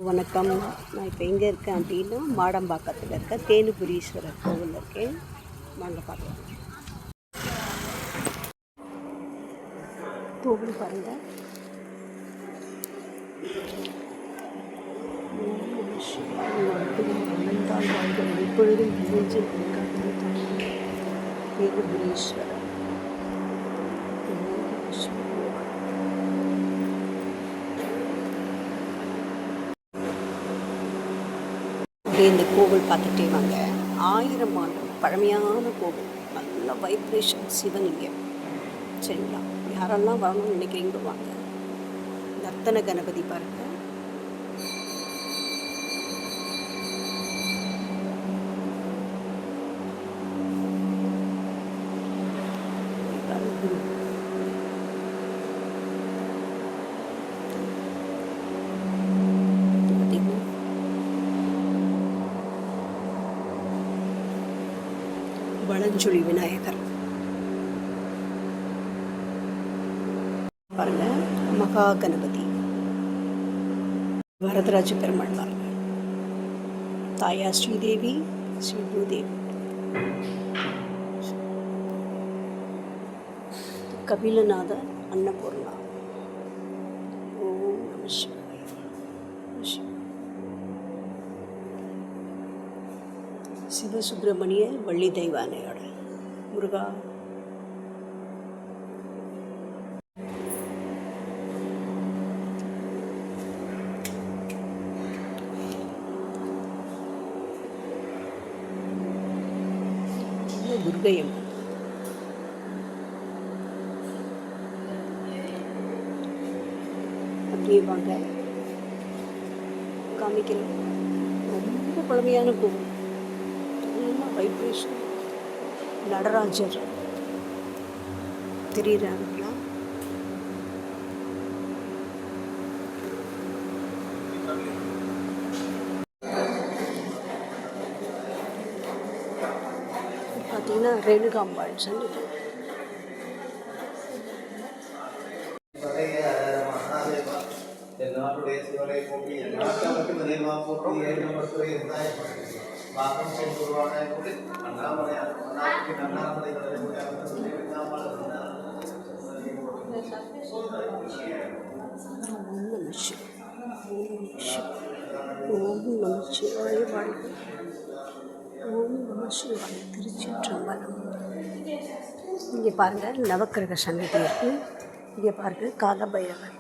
வணக்கம். நான் இப்போ எங்கே இருக்கேன் அப்படின்னா, மாடம்பாக்கத்தில் இருக்க தேனுபுரீஸ்வரர் கோவிலில் இருக்கேன். வாங்க பார்க்கலாம். கோவில் பாருங்கள். எப்பொழுதும் தேனுபுரீஸ்வரர். இந்த கோவில் பார்த்துட்டே வாங்க. 1000 ஆண்டு பழமையான கோவில், நல்ல வைப்ரேஷன் சிவலிங்கம். சரிங்களா? யாரெல்லாம் வரணும்னு நினைக்கிறீங்களோ வாங்க. நர்த்தன கணபதி பாருங்க. வளஞ்சுழி விநாயகர் பாருங்க. மகா கணபதி, வரதராஜ பெருமாள் பாருங்க. தாயா ஸ்ரீதேவி, ஸ்ரீ பூதேவி, கபிலநாதர், அன்னபூர்ணா. ஓம் நம சிவாய. சிவசுப்பிரமணிய வள்ளி தெய்வானையோட முருகா. துர்கையம் அப்படியே வாங்க காமிக்கிறேன். ரொம்ப பழமையான கோவில், வைப்ரேஷன். நடராஜர் தெரியுறாங்களா? பார்த்தீங்கன்னா ரேணுகாம்பாள் சன்னிதி. ஓம் நமச்சிவாய வாழ்க. ஓம் நமச்சிவாய. திருச்சிற்றம்பலம். இங்கே பாருங்கள், நவக்கிரக சன்னதி இருக்கு. இங்கே பாருங்கள், காலபைரவர்.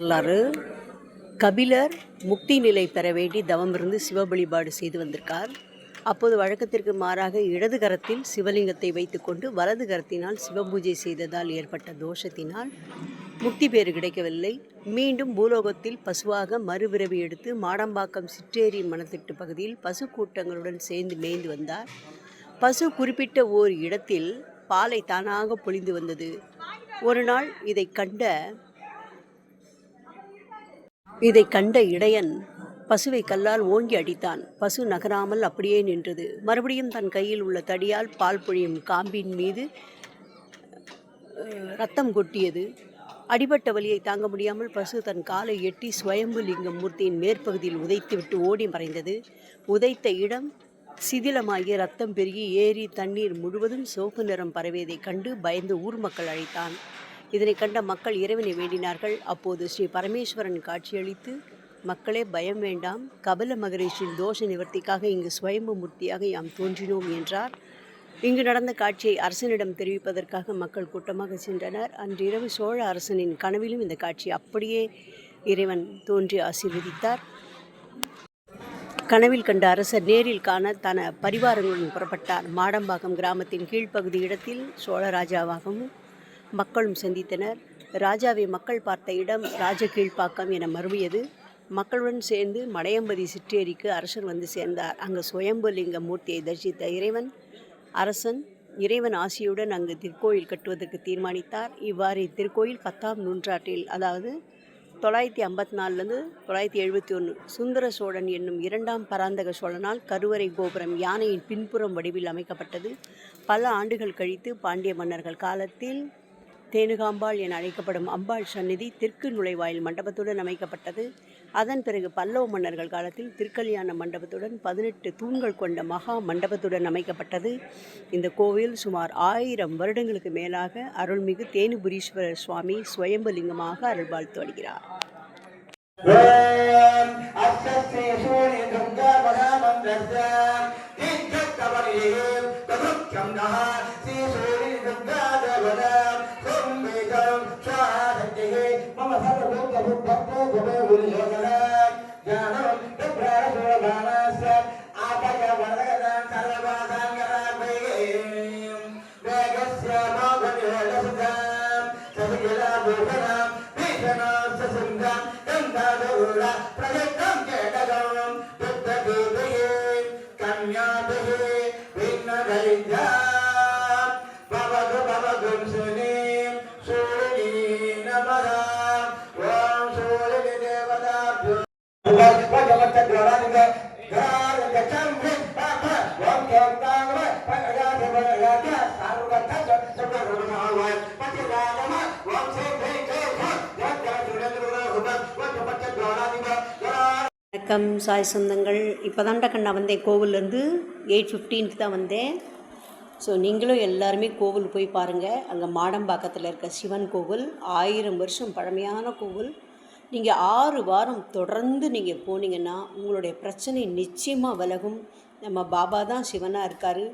வரலாறு. கபிலர் முக்தி நிலை பெற வேண்டி தவம் இருந்து சிவ வழிபாடு செய்து வந்திருக்கார். அப்போது வழக்கத்திற்கு மாறாக இடது கரத்தில் சிவலிங்கத்தை வைத்துக்கொண்டு வலது கரத்தினால் சிவபூஜை செய்ததால் ஏற்பட்ட தோஷத்தினால் முக்தி பேறு கிடைக்கவில்லை. மீண்டும் பூலோகத்தில் பசுவாக மறுபிறவி எடுத்து மாடம்பாக்கம் சிற்றேரி மணத்திட்டு பகுதியில் பசு கூட்டங்களுடன் சேர்ந்து மேய்ந்து வந்தார். பசு குறிப்பிட்ட ஓர் இடத்தில் பாலை தானாக பொழிந்து வந்தது. ஒரு நாள் இதை கண்ட இடையன் பசுவை கல்லால் ஓங்கி அடித்தான். பசு நகராமல் அப்படியே நின்றது. மறுபடியும் தன் கையில் உள்ள தடியால் பால் பொழியும் காம்பின் மீது ரத்தம் கொட்டியது. அடிபட்ட வலியை தாங்க முடியாமல் பசு தன் காலை எட்டி ஸ்வயம்பு லிங்கம் மூர்த்தியின் மேற்பகுதியில் உதைத்துவிட்டு ஓடி மறைந்தது. உதைத்த இடம் சிதிலமாகி ரத்தம் பெருகி ஏரி தண்ணீர் முழுவதும் சிவப்பு நிறம் பரவியதைக் கண்டு பயந்து ஊர் மக்கள் அழைத்தான். இதனை கண்ட மக்கள் இறைவனை வேண்டினார்கள். அப்போது ஸ்ரீ பரமேஸ்வரன் காட்சியளித்து, மக்களே பயம் வேண்டாம், கபில மகரிஷியின் தோஷ நிவர்த்திக்காக இங்கு ஸ்வயம்பு மூர்த்தியாக யாம் தோன்றினோம் என்றார். இங்கு நடந்த காட்சியை அரசனிடம் தெரிவிப்பதற்காக மக்கள் கூட்டமாக சென்றனர். அன்றிரவு சோழ அரசனின் கனவிலும் இந்த காட்சி அப்படியே இறைவன் தோன்றி ஆசீர்வதித்தார். கனவில் கண்ட அரசர் நேரில் காண தன பரிவாரங்களுடன் புறப்பட்டார். மாடம்பாக்கம் கிராமத்தின் கீழ்ப்பகுதி இடத்தில் சோழராஜாவாகவும் மக்களும் சந்தித்தனர். ராஜாவை மக்கள் பார்த்த இடம் ராஜ கீழ்ப்பாக்கம் என மருவியது. மக்களுடன் சேர்ந்து மடையம்பதி சிற்றேரிக்கு அரசன் வந்து சேர்ந்தார். அங்கு சுயம்பு லிங்க மூர்த்தியை தரிசித்த அரசன் இறைவன் ஆசியுடன் அங்கு திருக்கோயில் கட்டுவதற்கு தீர்மானித்தார். இவ்வாறு இத்திருக்கோயில் 10ஆம் நூற்றாண்டில், அதாவது 954லேருந்து 971 சுந்தர சோழன் என்னும் 2ஆம் பராந்தக சோழனால் கருவறை கோபுரம் யானையின் பின்புறம் வடிவில் அமைக்கப்பட்டது. பல ஆண்டுகள் கழித்து பாண்டிய மன்னர்கள் காலத்தில் தேனுகாம்பாள் என அழைக்கப்படும் அம்பாள் சந்நிதி தெற்கு நுழைவாயில் மண்டபத்துடன் அமைக்கப்பட்டது. அதன் பிறகு பல்லவ மன்னர்கள் காலத்தில் திருக்கல்யாண மண்டபத்துடன் 18 தூண்கள் கொண்ட மகா மண்டபத்துடன் அமைக்கப்பட்டது. இந்த கோவில் சுமார் 1000 வருடங்களுக்கு மேலாக அருள்மிகு தேனுபுரீஸ்வரர் சுவாமி சுயம்புலிங்கமாக அருள்பாலித்து வருகிறார். வணக்கம் சாய் சொந்தங்கள். இப்போ தான்டா கண்ணா வந்தேன் கோவிலேருந்து. 8:15 தான் வந்தேன். ஸோ நீங்களும் எல்லாருமே கோவில் போய் பாருங்கள். அங்கே மாடம்பாக்கத்தில் இருக்க சிவன் கோவில் 1000 வருஷம் பழமையான கோவில். நீங்கள் 6 வாரம் தொடர்ந்து நீங்கள் போனீங்கன்னா உங்களுடைய பிரச்சனை நிச்சயமாக விலகும். நம்ம பாபா தான் சிவனாக இருக்கார்,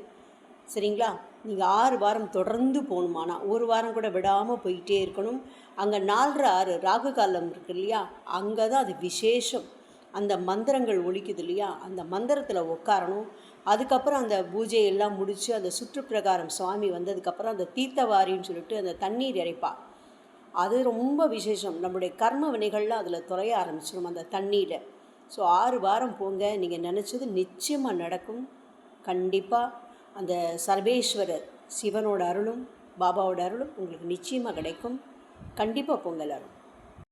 சரிங்களா? நீங்கள் 6 வாரம் தொடர்ந்து போகணுமானா, ஒரு வாரம் கூட விடாமல் போயிட்டே இருக்கணும். அங்கே 4:30 ராகு காலம் இருக்குது இல்லையா, அங்கே தான் அது விசேஷம். அந்த மந்திரங்கள் ஒலிக்குது இல்லையா, அந்த மந்திரத்தில் உட்காரணும். அதுக்கப்புறம் அந்த பூஜையெல்லாம் முடித்து அந்த சுற்றுப்பிரகாரம் சுவாமி வந்ததுக்கப்புறம் அந்த தீர்த்தவாரின்னு சொல்லிட்டு அந்த தண்ணீர் இறைப்பா, அது ரொம்ப விசேஷம். நம்மளுடைய கர்ம வினைகள்லாம் அதில் தொலைய ஆரம்பிச்சிடும் அந்த தண்ணீரை. ஸோ 6 வாரம் போங்க, நீங்கள் நினச்சது நிச்சயமாக நடக்கும். கண்டிப்பாக அந்த சர்வேஸ்வரர் சிவனோட அருளும் பாபாவோட அருளும் உங்களுக்கு நிச்சயமாக கிடைக்கும். கண்டிப்பாக போங்க எல்லாரும்.